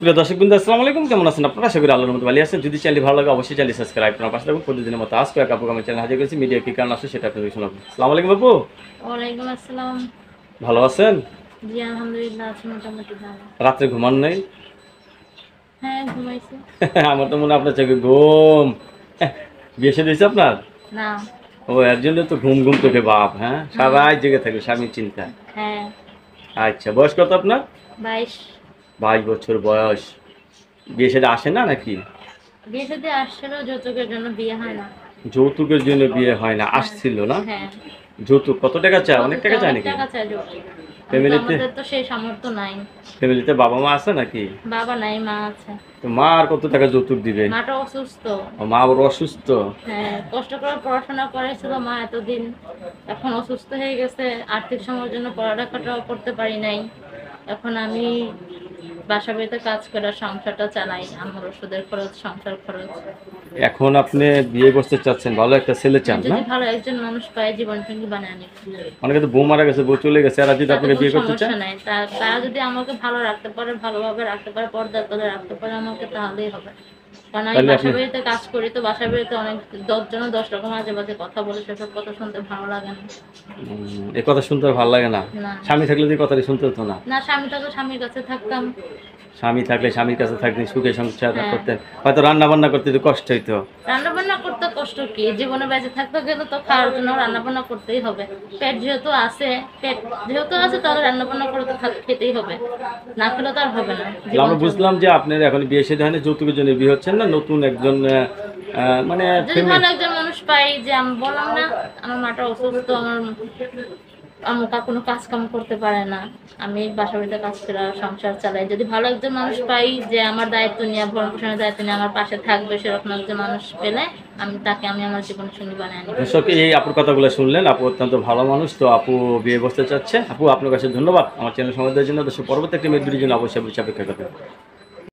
প্রিয় দর্শকবৃন্দ আসসালামু আলাইকুম, কেমন আছেন আপনারা? আশা করি আল্লাহর রহমতে ভালো আছেন। যদি চ্যানেল ভালো লাগে অবশ্যই চ্যানেল সাবস্ক্রাইব করার পাশে থাকুন। প্রতিদিনের মতো আজকে এক আপু আমি চ্যানেল হাজির করেছি। মিডিয়া কি কারণ আসে সেটা আপনাদের শোনাবো। আসসালামু আলাইকুম আপু, ওয়ালাইকুম আসসালাম। ভালো আছেন? জি আলহামদুলিল্লাহ আছি মোটামুটি ভালো। রাত্রে ঘুমান নাই? হ্যাঁ ঘুমাইছি। আমার তো মনে হয় আপনার চোখে ঘুম। বিয়ে শাদী হয়েছে আপনার? না। ও, এর জন্য তো ঘুম ঘুম চোখে ভাব। হ্যাঁ, সারা রাত জেগে থাকে স্বামীর চিন্তা। হ্যাঁ। আচ্ছা, বয়স কত আপনার? 22। 22 বছর বয়স। বিয়ে শাদী আসে না নাকি? বিয়ে সাথে আসছিল, যৌতুকের জন্য বিয়ে হয় না। যৌতুকের জন্য বিয়ে হয় না, হ্যাঁ। আসছিল না? হ্যাঁ। যৌতুক কত টাকা চায়? অনেক টাকা চায় অনেক নাকি? টাকা চায় যৌতুক। ফ্যামিলিতে আমাদের তো সেই সামর্থ্য নাই। ফ্যামিলিতে বাবা মা আছে নাকি? বাবা নাই, মা আছে। তো মা আর কত টাকা যৌতুক দিবে? মাটা অসুস্থ। ও, মা আবার অসুস্থ। হ্যাঁ, কষ্ট করে পড়াশোনা করেছিল মা এতদিন, এখন অসুস্থ হয়ে গেছে। আর্থিক সময়ের জন্য পড়ালেখাটাও করতে পারি নাই। এখন আমি বাসা বাড়িতে কাজ করে সংসারটা চালাই, আমার ওষুধের খরচ, সংসার খরচ। এখন আপনি বিয়ে করতে চাচ্ছেন, ভালো একটা ছেলে চান না? যদি ভালো একজন মানুষ পায় জীবন সঙ্গী বানায় নিবে। অনেকে তো বউ মারা গেছে, বউ চলে গেছে, আর যদি তাতে আপনাকে কোনো বিয়ে করতে চান? সমস্যা নাই, তারা যদি আমাকে ভালো রাখতে পারে, ভালোভাবে রাখতে পারে, পর্দার তলে রাখতে পারে আমাকে, তাহলেই হবে। কারণ আমি তাহলে বাসা আপনি বাড়িতে কাজ করি, তো বাসা বাড়িতে অনেক 10 জন 10 রকম আজে বাজে কথা বলে, সেসব কথা শুনতে ভালো লাগে না। এ কথা শুনতে আর ভালো লাগে না? না। স্বামী থাকলে যে কথাটি শুনতে হতো না? না, স্বামী থাকলে স্বামীর কাছে থাকতাম। স্বামী থাকলে স্বামীর কাছে থাকতেন, সুখে সংসার হ্যাঁ। করতেন, হয়তো রান্না বান্না করতে একটু কষ্ট হইতো। রান্না বান্না করতে কষ্ট কি, জীবনে বেঁচে থাকতে গেলে তো খাওয়ার জন্য রান্না বান্না করতেই হবে। পেট যেহেতু আছে, তাহলে রান্না বান্না করে তো খেতেই হবে, না খেলে তো আর হবে না। তাহলে আমরা বুঝলাম যে আপনার এখন বিয়ে শাদী হয়নি, যৌতুকের জন্য বিয়ে হচ্ছেন না, নতুন একজন মানে যদি ভালো একজন মানুষ পাই, যে আমি বললাম না আমার মাটা অসুস্থ, আমার কোনো কাজ কাম করতে পারে না, আমি বাসা বাড়িতে কাজ করে সংসার চালাই। যদি ভালো একজন মানুষ পাই যে আমার দায়িত্ব নিয়ে, ভরণ পোষণের দায়িত্ব নিয়ে আমার পাশে থাকবে, সেরকম একজন মানুষ পেলে আমি আমার জীবন সঙ্গী বানিয়ে নিব। দর্শক, এই আপুর কথাগুলো শুনলেন। আপু অত্যন্ত ভালো মানুষ, তো আপু বিয়ে বসতে চাচ্ছে। আপু আপনার কাছে ধন্যবাদ আমার চ্যানেল সময় দেওয়ার জন্য। দর্শক, পরবর্তী একটি মেয়ের জন্য অবশ্যই অপেক্ষা করবেন।